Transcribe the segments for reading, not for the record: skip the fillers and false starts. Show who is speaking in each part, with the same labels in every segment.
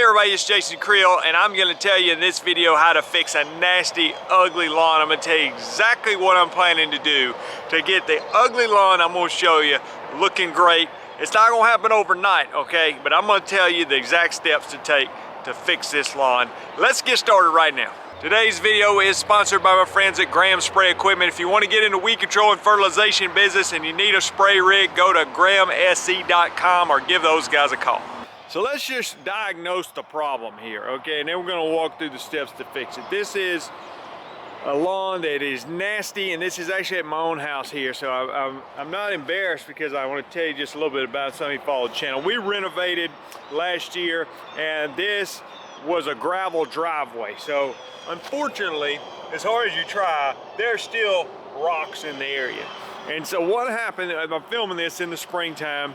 Speaker 1: everybody, it's Jason Creel, and I'm going to tell you in this video how to fix a nasty, ugly lawn. I'm going to tell you exactly what I'm planning to do to get the ugly lawn I'm going to show you looking great. It's not going to happen overnight, okay? But I'm going to tell you the exact steps to take to fix this lawn. Let's get started right now. Today's video is sponsored by my friends at Graham Spray Equipment. If you want to get into weed control and fertilization business and you need a spray rig, go to grahamsc.com or give those guys a call. So let's just diagnose the problem here, okay? And then we're going to walk through the steps to fix it. This is a lawn that is nasty, and this is actually at my own house here. So I'm not embarrassed because I want to tell you just a little bit about it. Some of you follow the channel. We renovated last year, and this was a gravel driveway. So unfortunately, as hard as you try, there's still rocks in the area. And so what happened, I'm filming this in the springtime,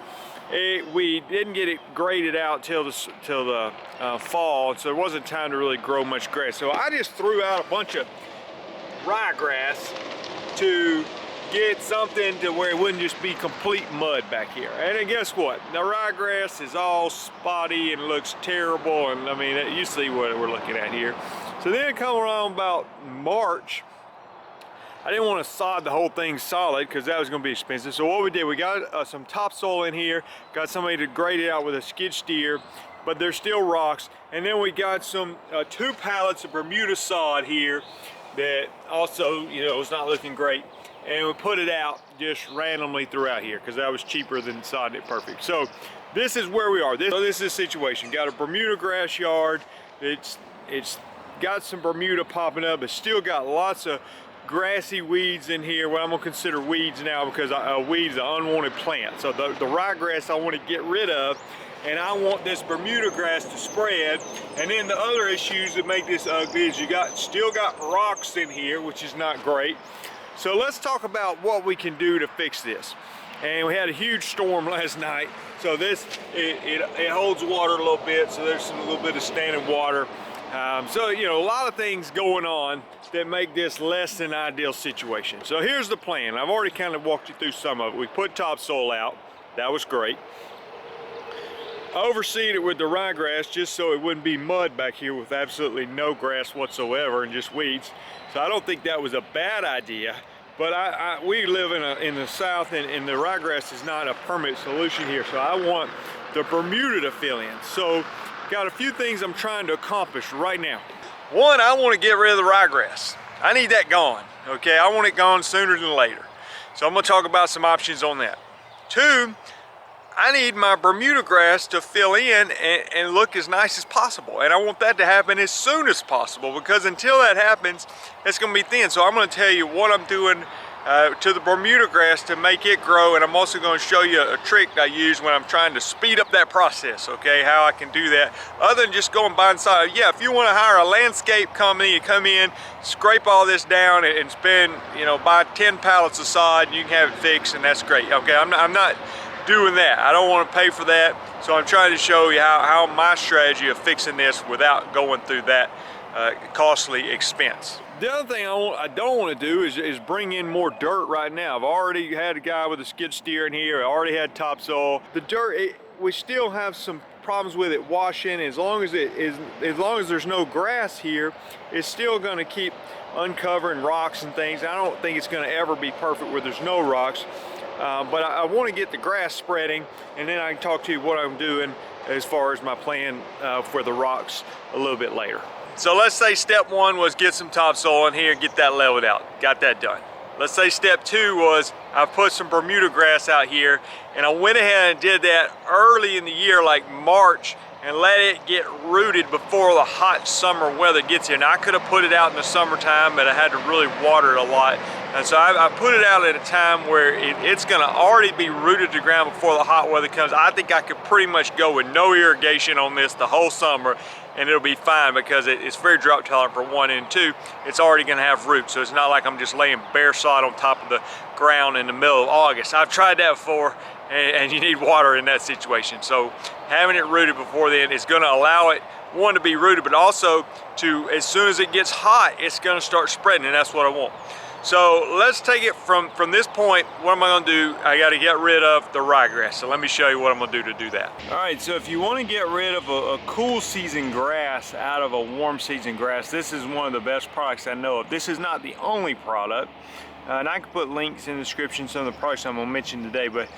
Speaker 1: we didn't get it graded out till the fall, so there wasn't time to really grow much grass. So I just threw out a bunch of rye grass to get something to where it wouldn't just be complete mud back here. And then guess what? The rye grass is all spotty and looks terrible, and I mean, you see what we're looking at here. So then come around about March, I didn't want to sod the whole thing solid because that was going to be expensive. So what we did, we got some topsoil in here, got somebody to grade it out with a skid steer, but there's still rocks. And then we got some 2 pallets of Bermuda sod here that also, you know, was not looking great. And we put it out just randomly throughout here because that was cheaper than sodding it perfect. So this is where we are. This is the situation. Got a Bermuda grass yard. It's got some Bermuda popping up. It's still got lots of grassy weeds in here, what I'm going to consider weeds now, because weeds are unwanted plant. So the ryegrass I want to get rid of, and I want this Bermuda grass to spread. And then the other issues that make this ugly is you still got rocks in here, which is not great. So let's talk about what we can do to fix this. And we had a huge storm last night, so this it holds water a little bit, so there's a little bit of standing water. So, you know, a lot of things going on that make this less than ideal situation. So here's the plan. I've already kind of walked you through some of it. We put topsoil out. That was great. Overseed it with the ryegrass just so it wouldn't be mud back here with absolutely no grass whatsoever and just weeds. So I don't think that was a bad idea. But we live in the south, and the ryegrass is not a permanent solution here. So I want the Bermuda to fill in. So got a few things I'm trying to accomplish right now. One, I want to get rid of the ryegrass. I need that gone, okay? I want it gone sooner than later. So I'm going to talk about some options on that. 2, I need my Bermuda grass to fill in and look as nice as possible. And I want that to happen as soon as possible, because until that happens, it's going to be thin. So I'm going to tell you what I'm doing to the Bermuda grass to make it grow, and I'm also going to show you a trick I use when I'm trying to speed up that process, okay, how I can do that other than just going by inside. Yeah, if you want to hire a landscape company to come in, scrape all this down and spend, you know, buy 10 pallets of sod, and you can have it fixed, and that's great, okay? I'm not doing that. I don't want to pay for that, so I'm trying to show you how my strategy of fixing this without going through that costly expense. The other thing I don't want to do is bring in more dirt right now. I've already had a guy with a skid steer in here. I already had topsoil. The dirt, we still have some problems with it washing. As long as there's no grass here, it's still going to keep uncovering rocks and things. I don't think it's going to ever be perfect where there's no rocks. But I want to get the grass spreading, and then I can talk to you what I'm doing as far as my plan for the rocks a little bit later. So let's say step 1 was get some topsoil in here and get that leveled out. Got that done. Let's say step 2 was I put some Bermuda grass out here, and I went ahead and did that early in the year, like March, and let it get rooted before the hot summer weather gets here. Now I could have put it out in the summertime, but I had to really water it a lot. And so I put it out at a time where it's gonna already be rooted to the ground before the hot weather comes. I think I could pretty much go with no irrigation on this the whole summer, and it'll be fine because it's very drought tolerant for 1, and 2, it's already gonna have roots. So it's not like I'm just laying bare sod on top of the ground in the middle of August. I've tried that before, and you need water in that situation. So having it rooted before then is gonna allow it, 1, to be rooted, but also to, as soon as it gets hot, it's gonna start spreading, and that's what I want. So let's take it from this point. What am I gonna do? I gotta get rid of the ryegrass. So let me show you what I'm gonna do to do that. All right, so if you wanna get rid of a cool season grass out of a warm season grass, this is one of the best products I know of. This is not the only product. And I can put links in the description, some of the products I'm gonna mention today, but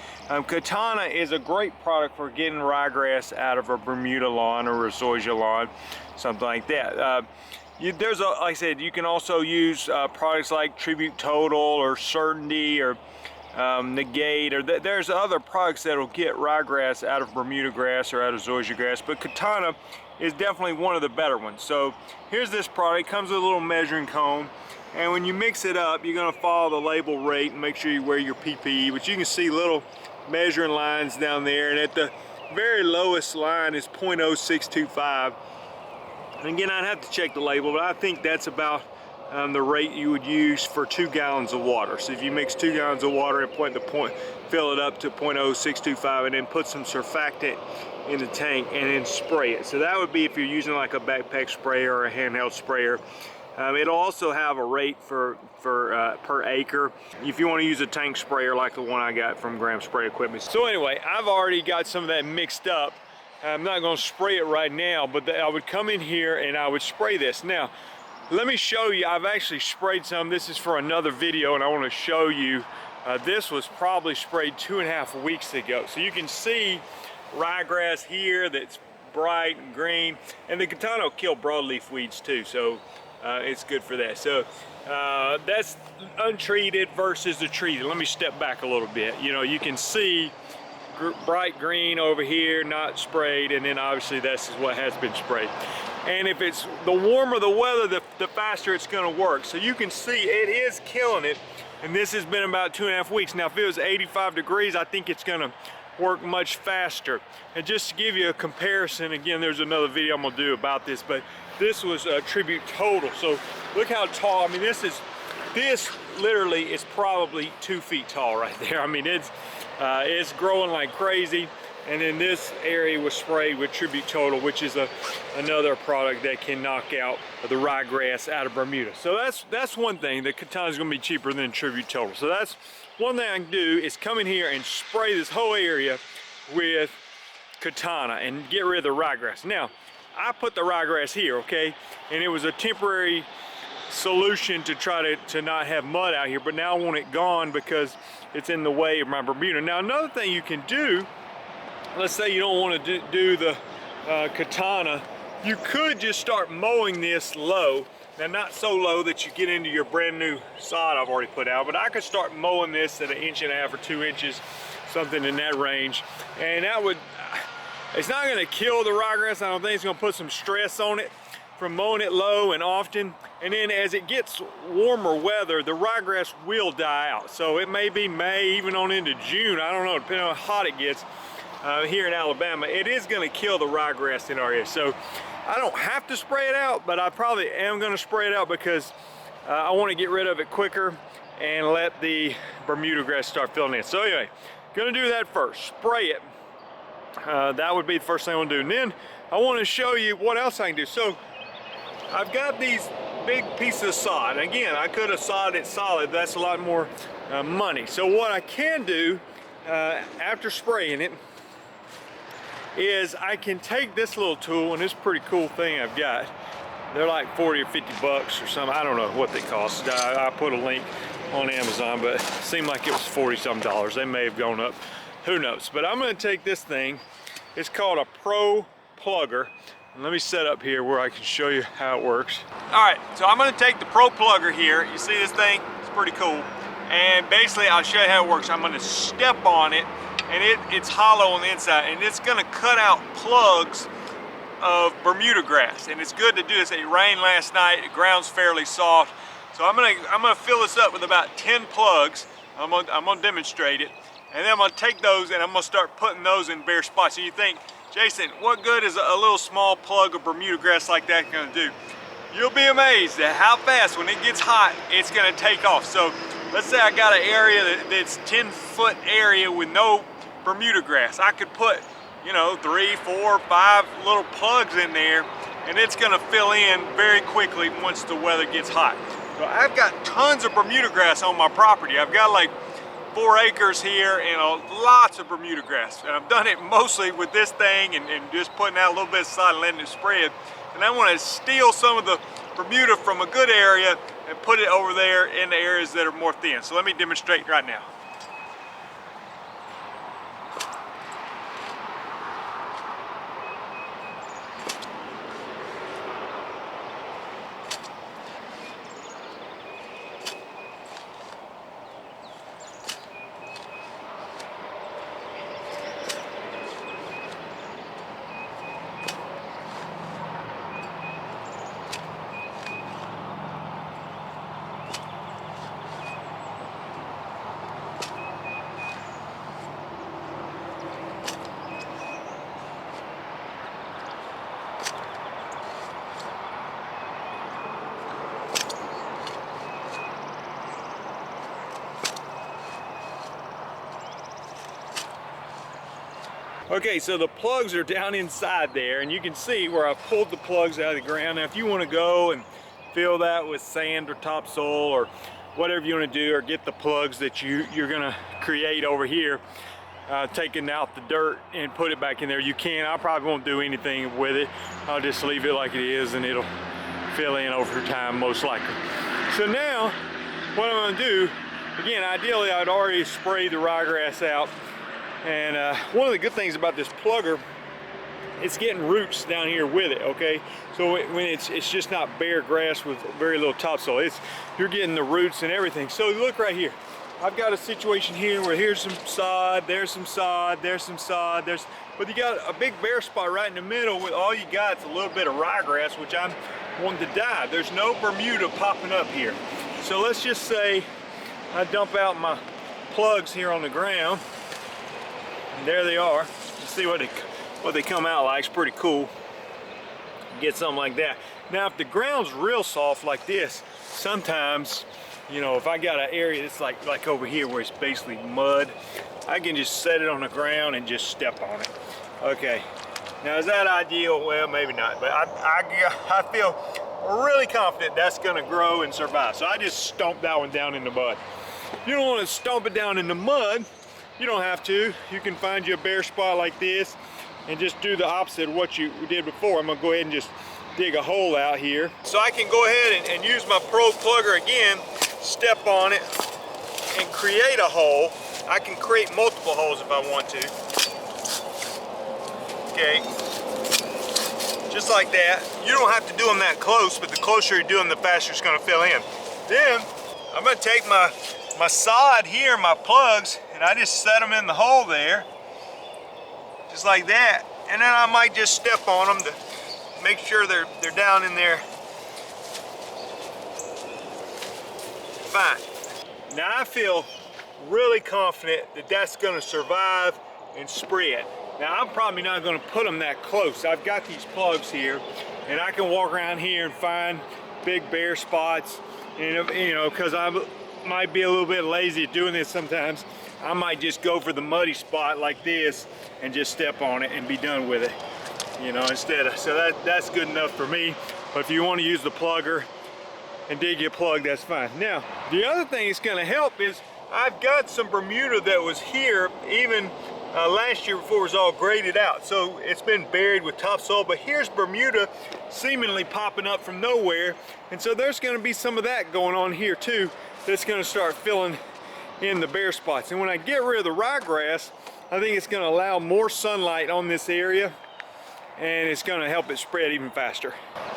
Speaker 1: Katana is a great product for getting ryegrass out of a Bermuda lawn or a zoysia lawn, something like that. Like I said, you can also use products like Tribute Total or Certainty or Negate, or there's other products that'll get ryegrass out of Bermuda grass or out of zoysia grass, but Katana is definitely one of the better ones. So here's this product. It comes with a little measuring cone, and when you mix it up, you're gonna follow the label rate and make sure you wear your PPE, but you can see little measuring lines down there, and at the very lowest line is 0.0625. And again, I'd have to check the label, but I think that's about the rate you would use for 2 gallons of water. So if you mix 2 gallons of water and fill it up to 0.0625 and then put some surfactant in the tank and then spray it. So that would be if you're using like a backpack sprayer or a handheld sprayer. It'll also have a rate for per acre if you want to use a tank sprayer like the one I got from Graham Spray Equipment. So anyway, I've already got some of that mixed up. I'm not going to spray it right now, but I would come in here and I would spray this. Now, let me show you. I've actually sprayed some. This is for another video, and I want to show you. This was probably sprayed 2.5 weeks ago. So you can see ryegrass here that's bright and green, and the Katana will kill broadleaf weeds too, so it's good for that. So that's untreated versus the treated. Let me step back a little bit. You know, you can see bright green over here, not sprayed, and then obviously this is what has been sprayed. And if it's the warmer the weather, the faster it's going to work. So you can see it is killing it, and this has been about 2.5 weeks. Now if it was 85 degrees, I think it's going to work much faster. And just to give you a comparison, again, there's another video I'm going to do about this, but this was a Tribute Total. So look how tall. I mean, this literally is probably 2 feet tall right there. I mean, it's growing like crazy. And then this area was sprayed with Tribute Total, which is another product that can knock out the ryegrass out of Bermuda. So that's one thing. The Katana is going to be cheaper than Tribute Total. So that's one thing I can do, is come in here and spray this whole area with Katana and get rid of the ryegrass. Now, I put the ryegrass here, okay, and it was a temporary solution to try to not have mud out here, but now I want it gone because it's in the way of my Bermuda. Now, another thing you can do, let's say you don't want to do the Katana, you could just start mowing this low. Now, not so low that you get into your brand new sod I've already put out, but I could start mowing this at 1.5 inches or 2 inches, something in that range. And that would, it's not gonna kill the ryegrass. I don't think it's gonna put some stress on it from mowing it low and often. And then as it gets warmer weather, the ryegrass will die out. So it may be May, even on into June, I don't know, depending on how hot it gets here in Alabama. It is gonna kill the ryegrass in our area. So I don't have to spray it out, but I probably am gonna spray it out because I wanna get rid of it quicker and let the Bermuda grass start filling in. So anyway, gonna do that first, spray it. That would be the first thing I wanna do. And then I wanna show you what else I can do. So I've got these big pieces of sod. Again, I could have sodded it solid, that's a lot more money. So what I can do after spraying it is I can take this little tool, and this pretty cool thing I've got. They're like 40 or 50 bucks or something. I don't know what they cost. I put a link on Amazon, but it seemed like it was 40-some. They may have gone up, who knows. But I'm gonna take this thing. It's called a Pro Plugger. And let me set up here where I can show you how it works. All right, so I'm gonna take the Pro Plugger here. You see this thing? It's pretty cool. And basically, I'll show you how it works. I'm gonna step on it, and it's hollow on the inside, and it's gonna cut out plugs of Bermuda grass. And it's good to do this. It rained last night, the ground's fairly soft. So I'm gonna fill this up with about 10 plugs. I'm gonna demonstrate it. And then I'm gonna take those and I'm gonna start putting those in bare spots. So you think, Jason, what good is a little small plug of Bermuda grass like that gonna do? You'll be amazed at how fast, when it gets hot, it's gonna take off. So let's say I got an area that's 10-foot area with no Bermuda grass. I could put, you know, 3, 4, 5 little plugs in there, and it's gonna fill in very quickly once the weather gets hot. So I've got tons of Bermuda grass on my property. I've got like 4 acres here and lots of Bermuda grass. And I've done it mostly with this thing and just putting out a little bit of sod and letting it spread. And I want to steal some of the Bermuda from a good area and put it over there in the areas that are more thin. So let me demonstrate right now. Okay, so the plugs are down inside there, and you can see where I pulled the plugs out of the ground. Now, if you want to go and fill that with sand or topsoil or whatever you want to do, or get the plugs that you're going to create over here, taking out the dirt and put it back in there, you can. I probably won't do anything with it. I'll just leave it like it is, and it'll fill in over time, most likely. So now, what I'm going to do, again, ideally, I'd already sprayed the ryegrass out. And one of the good things about this plugger, it's getting roots down here with it, okay? So when it's just not bare grass with very little topsoil, you're getting the roots and everything. So look right here. I've got a situation here where here's some sod, there's some sod, there's some sod, but you got a big bare spot right in the middle with all you got is a little bit of ryegrass, which I'm wanting to die. There's no Bermuda popping up here. So let's just say I dump out my plugs here on the ground. And there they are. You see what they come out like. It's pretty cool. Get something like that. Now, if the ground's real soft like this, sometimes, you know, if I got an area that's like over here where it's basically mud, I can just set it on the ground and just step on it. Okay. Now, is that ideal? Well, maybe not, but I feel really confident that's going to grow and survive. So I just stomped that one down in the mud. You don't want to stomp it down in the mud. You don't have to. You can find you a bare spot like this and just do the opposite of what you did before. I'm gonna go ahead and just dig a hole out here. So I can go ahead and use my Pro Plugger again, step on it, and create a hole. I can create multiple holes if I want to. Okay, just like that. You don't have to do them that close, but the closer you do them, the faster it's gonna fill in. Then, I'm gonna take my sod here, my plugs, and I just set them in the hole there, just like that. And then I might just step on them to make sure they're down in there. Fine. Now I feel really confident that that's gonna survive and spread. Now I'm probably not gonna put them that close. I've got these plugs here, and I can walk around here and find big bare spots, and you know, because I might be a little bit lazy at doing this sometimes. I might just go for the muddy spot like this and just step on it and be done with it, you know, instead of, so that's good enough for me. But if you want to use the plugger and dig your plug, that's fine. Now, the other thing that's going to help is I've got some Bermuda that was here even last year before it was all graded out. So it's been buried with topsoil, but here's Bermuda seemingly popping up from nowhere. And so there's going to be some of that going on here too, that's going to start filling in the bare spots. And when I get rid of the ryegrass, I think it's going to allow more sunlight on this area, and it's going to help it spread even faster.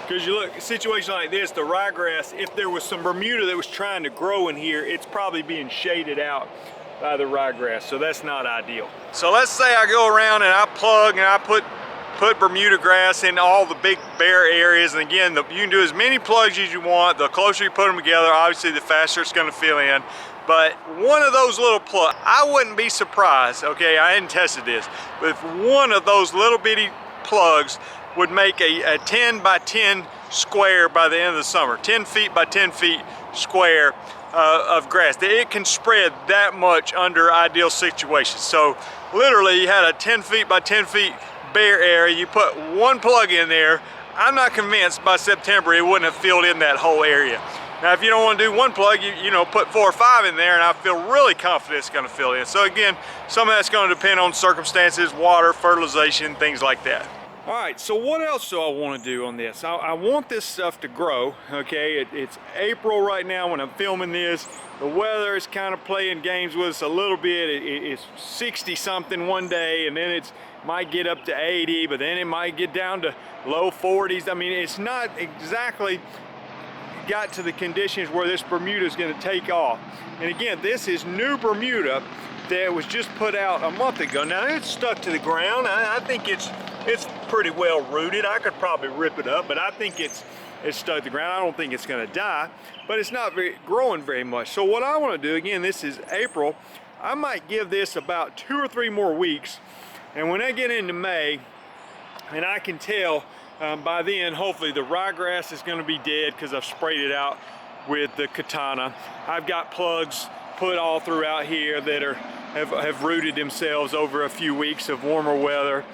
Speaker 1: Because you look, a situation like this, the ryegrass, if there was some Bermuda that was trying to grow in here, it's probably being shaded out by the ryegrass, so that's not ideal. So let's say I go around and I plug and I put Bermuda grass in all the big bare areas, and again, you can do as many plugs as you want. The closer you put them together, obviously the faster it's going to fill in. But one of those little plugs, I wouldn't be surprised, okay, I hadn't tested this, but if one of those little bitty plugs would make a 10 by 10 square by the end of the summer, 10 feet by 10 feet square of grass. It can spread that much under ideal situations. So literally you had a 10 feet by 10 feet bare area, you put one plug in there, I'm not convinced by September it wouldn't have filled in that whole area. Now if you don't want to do one plug, you know, put 4 or 5 in there, and I feel really confident it's going to fill in. So again, some of that's going to depend on circumstances, water, fertilization, things like that. All right, so what else do I want to do on this? I want this stuff to grow, okay? It's April right now when I'm filming this. The weather is kind of playing games with us a little bit. It's 60 something one day, and then it might get up to 80, but then it might get down to low 40s. I mean, it's not exactly got to the conditions where this Bermuda is going to take off. And again, this is new Bermuda that was just put out a month ago. Now it's stuck to the ground. I think it's pretty well rooted. I could probably rip it up, but I think it's stuck to the ground. I don't think it's going to die, but it's not growing very much. So what I want to do, again, this is April. I might give this about 2 or 3 more weeks, and when I get into May, and I can tell by then, hopefully the rye grass is going to be dead because I've sprayed it out with the Katana. I've got plugs put all throughout here that have rooted themselves over a few weeks of warmer weather,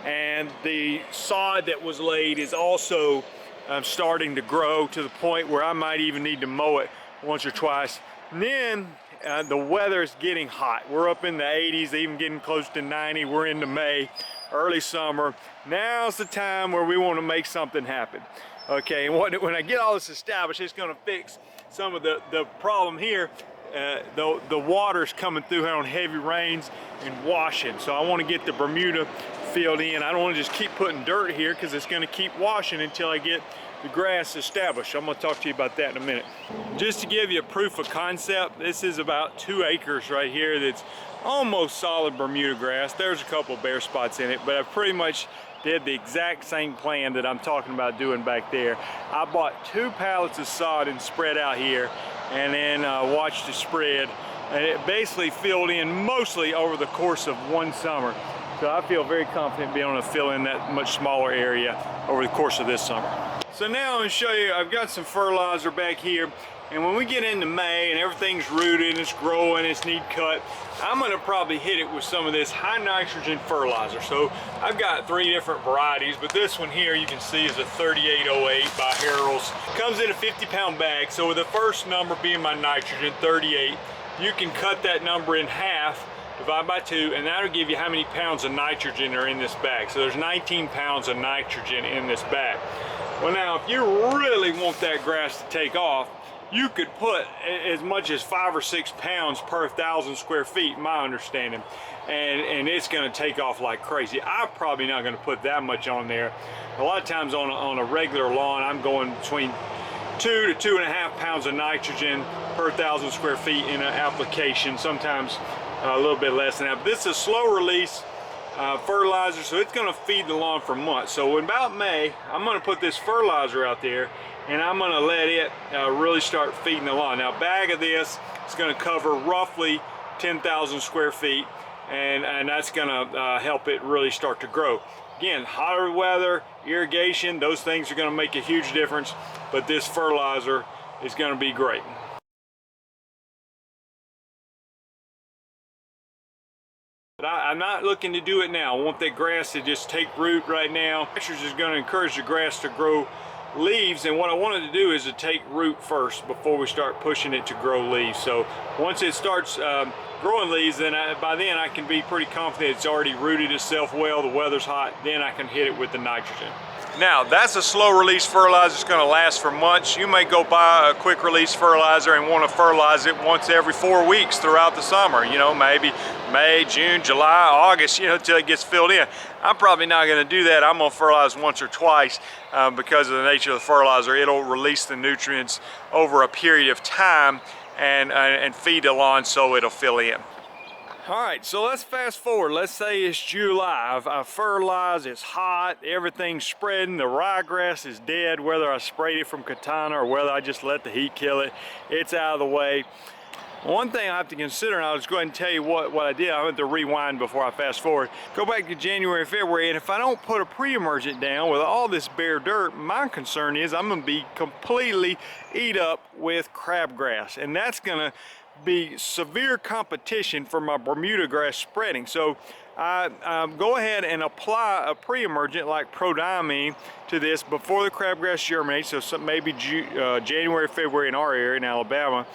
Speaker 1: and the sod that was laid is also starting to grow to the point where I might even need to mow it once or twice. And then the weather is getting hot. We're up in the 80s, even getting close to 90. We're into May, early summer. Now's the time where we want to make something happen. Okay, and when I get all this established, it's going to fix some of the problem here. The water's coming through here on heavy rains and washing. So I want to get the Bermuda filled in. I don't want to just keep putting dirt here because it's going to keep washing until I get the grass established. I'm going to talk to you about that in a minute. Just to give you a proof of concept, this is about 2 acres right here that's almost solid Bermuda grass. There's a couple of bare spots in it, but I pretty much did the exact same plan that I'm talking about doing back there. I bought 2 pallets of sod and spread out here, and then watched it spread, and it basically filled in mostly over the course of 1 summer. So I feel very confident being able to fill in that much smaller area over the course of this summer. So now I'm going to show you, I've got some fertilizer back here, and when we get into May and everything's rooted and it's growing, it's need cut, I'm going to probably hit it with some of this high nitrogen fertilizer. So I've got 3 different varieties, but this one here you can see is a 3808 by Harold's. Comes in a 50-pound bag, so with the first number being my nitrogen, 38, you can cut that number in half, divide by 2, and that'll give you how many pounds of nitrogen are in this bag. So there's 19 pounds of nitrogen in this bag. Well, now if you really want that grass to take off, you could put as much as 5 or 6 pounds per 1,000 square feet, my understanding, and it's going to take off like crazy. I'm probably not going to put that much on there. A lot of times on a regular lawn, I'm going between 2 to 2.5 pounds of nitrogen per 1,000 square feet in an application, sometimes a little bit less than that. But this is a slow release fertilizer, so it's going to feed the lawn for months. So in about May, I'm going to put this fertilizer out there, and I'm going to let it really start feeding the lawn. Now, a bag of this is going to cover roughly 10,000 square feet, and that's going to help it really start to grow. Again, hotter weather, irrigation, those things are going to make a huge difference, but this fertilizer is going to be great. But I'm not looking to do it now. I want that grass to just take root right now. Textures is going to encourage the grass to grow leaves, and what I wanted to do is to take root first before we start pushing it to grow leaves. So once it starts growing leaves, then by then I can be pretty confident it's already rooted itself well, the weather's hot, then I can hit it with the nitrogen. Now, that's a slow release fertilizer. It's going to last for months. You may go buy a quick release fertilizer and want to fertilize it once every 4 weeks throughout the summer. You know, maybe May, June, July, August, you know, until it gets filled in. I'm probably not going to do that. I'm going to fertilize once or twice because of the nature of the fertilizer. It'll release the nutrients over a period of time and feed the lawn so it'll fill in. All right, so let's fast forward. Let's say it's July. I've fertilized, it's hot, everything's spreading, the ryegrass is dead, whether I sprayed it from Katana or whether I just let the heat kill it, it's out of the way. One thing I have to consider, and I'll just go ahead and tell you what I did. I went to rewind before I fast forward. Go back to January, February, and if I don't put a pre-emergent down with all this bare dirt, my concern is I'm gonna be completely eat up with crabgrass, and that's gonna be severe competition for my Bermuda grass spreading. So go ahead and apply a pre-emergent like prodiamine to this before the crabgrass germinates, so maybe January, February in our area in Alabama.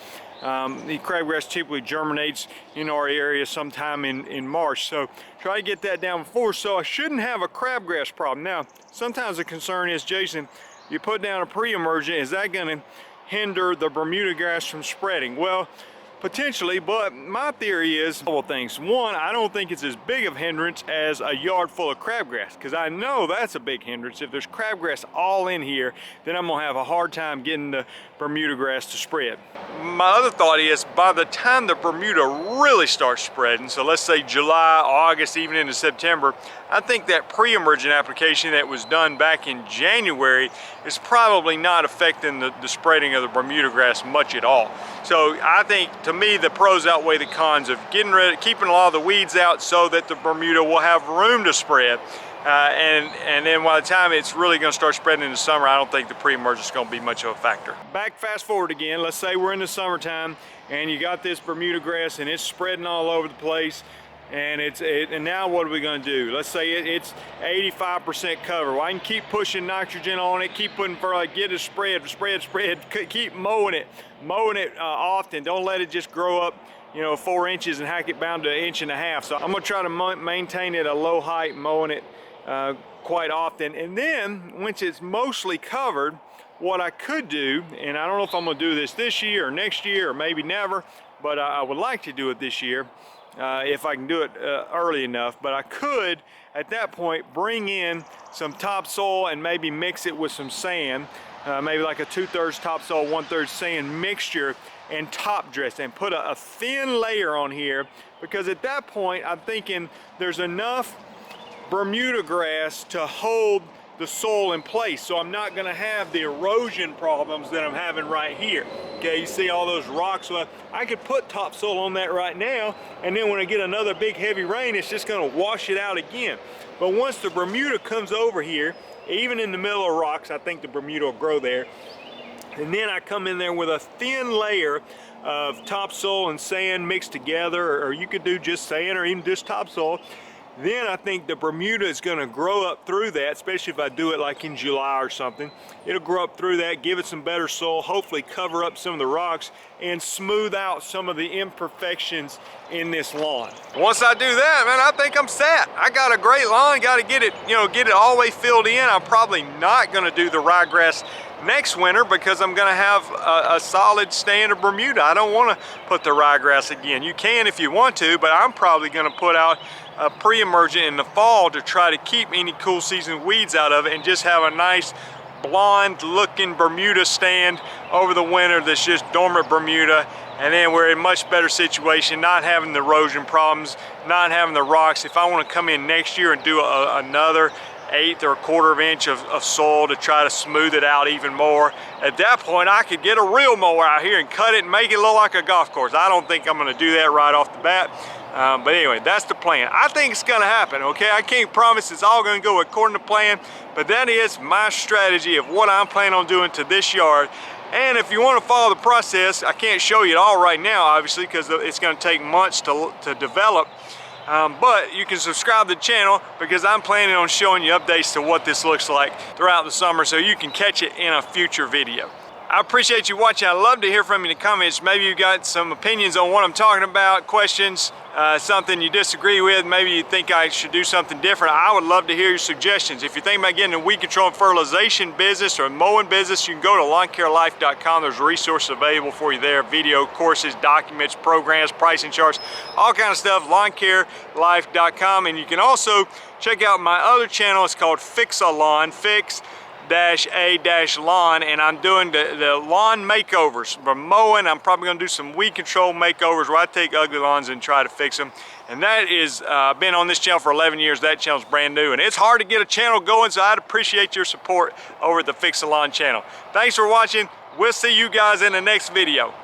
Speaker 1: The crabgrass typically germinates in our area sometime in March, so try to get that down before, so I shouldn't have a crabgrass problem. Now, sometimes the concern is, Jason, you put down a pre-emergent, is that going to hinder the Bermuda grass from spreading? Well, potentially, but my theory is a couple things. One, I don't think it's as big of a hindrance as a yard full of crabgrass, because I know that's a big hindrance. If there's crabgrass all in here, then I'm gonna have a hard time getting the Bermuda grass to spread. My other thought is, by the time the Bermuda really starts spreading, so let's say July, August, even into September, I think that pre-emergent application that was done back in January is probably not affecting the spreading of the Bermuda grass much at all. So I think, to me, the pros outweigh the cons of keeping a lot of the weeds out so that the Bermuda will have room to spread. And then by the time it's really going to start spreading in the summer, I don't think the pre-emergence is going to be much of a factor. Back fast forward again, let's say we're in the summertime and you got this Bermuda grass and it's spreading all over the place, and and now what are we going to do? Let's say it's 85% cover. Well, I can keep pushing nitrogen on it, keep putting fertilizer, get it spread, keep mowing it often. Don't let it just grow up, you know, 4 inches and hack it down to 1.5 inches. So I'm going to try to maintain it at a low height, mowing it quite often. And then once it's mostly covered, what I could do, and I don't know if I'm going to do this year or next year or maybe never, but I would like to do it this year if I can do it early enough. But I could at that point bring in some topsoil and maybe mix it with some sand, maybe like a 2/3 topsoil, 1/3 sand mixture, and top dress and put a thin layer on here, because at that point I'm thinking there's enough Bermuda grass to hold the soil in place, so I'm not going to have the erosion problems that I'm having right here. Okay, you see all those rocks? Well, I could put topsoil on that right now, and then when I get another big heavy rain, it's just going to wash it out again. But once the Bermuda comes over here, even in the middle of rocks, I think the Bermuda will grow there. And then I come in there with a thin layer of topsoil and sand mixed together, or you could do just sand or even just topsoil. Then I think the Bermuda is going to grow up through that, especially if I do it like in July or something. It'll grow up through that, give it some better soil, hopefully cover up some of the rocks and smooth out some of the imperfections in this lawn. Once I do that, man, I think I'm set. I got a great lawn, got to get it, get it all the way filled in. I'm probably not going to do the ryegrass next winter because I'm going to have a solid stand of Bermuda. I don't want to put the ryegrass again. You can if you want to, but I'm probably going to put out a pre-emergent in the fall to try to keep any cool season weeds out of it and just have a nice blonde looking Bermuda stand over the winter that's just dormant Bermuda. And then we're in a much better situation, not having the erosion problems, not having the rocks. If I want to come in next year and do another 1/8 or 1/4 inch of soil to try to smooth it out even more, at that point I could get a real mower out here and cut it and make it look like a golf course. I don't think I'm going to do that right off the bat. But anyway, that's the plan. I think it's going to happen, okay? I can't promise it's all going to go according to plan, but that is my strategy of what I'm planning on doing to this yard. And if you want to follow the process, I can't show you it all right now, obviously, because it's going to take months to develop. But you can subscribe to the channel because I'm planning on showing you updates to what this looks like throughout the summer, so you can catch it in a future video. I appreciate you watching. I'd love to hear from you in the comments. Maybe you got some opinions on what I'm talking about, questions, something you disagree with. Maybe you think I should do something different. I would love to hear your suggestions. If you're thinking about getting a weed control and fertilization business or a mowing business, you can go to lawncarelife.com. There's resources available for you there. Video, courses, documents, programs, pricing charts, all kind of stuff. lawncarelife.com. And you can also check out my other channel. It's called Fix a Lawn. Fix-a-lawn, and I'm doing the lawn makeovers. From mowing, I'm probably going to do some weed control makeovers where I take ugly lawns and try to fix them. And that is, been on this channel for 11 years. That channel's brand new, and it's hard to get a channel going, so I'd appreciate your support over at the Fix a Lawn channel. Thanks for watching. We'll see you guys in the next video.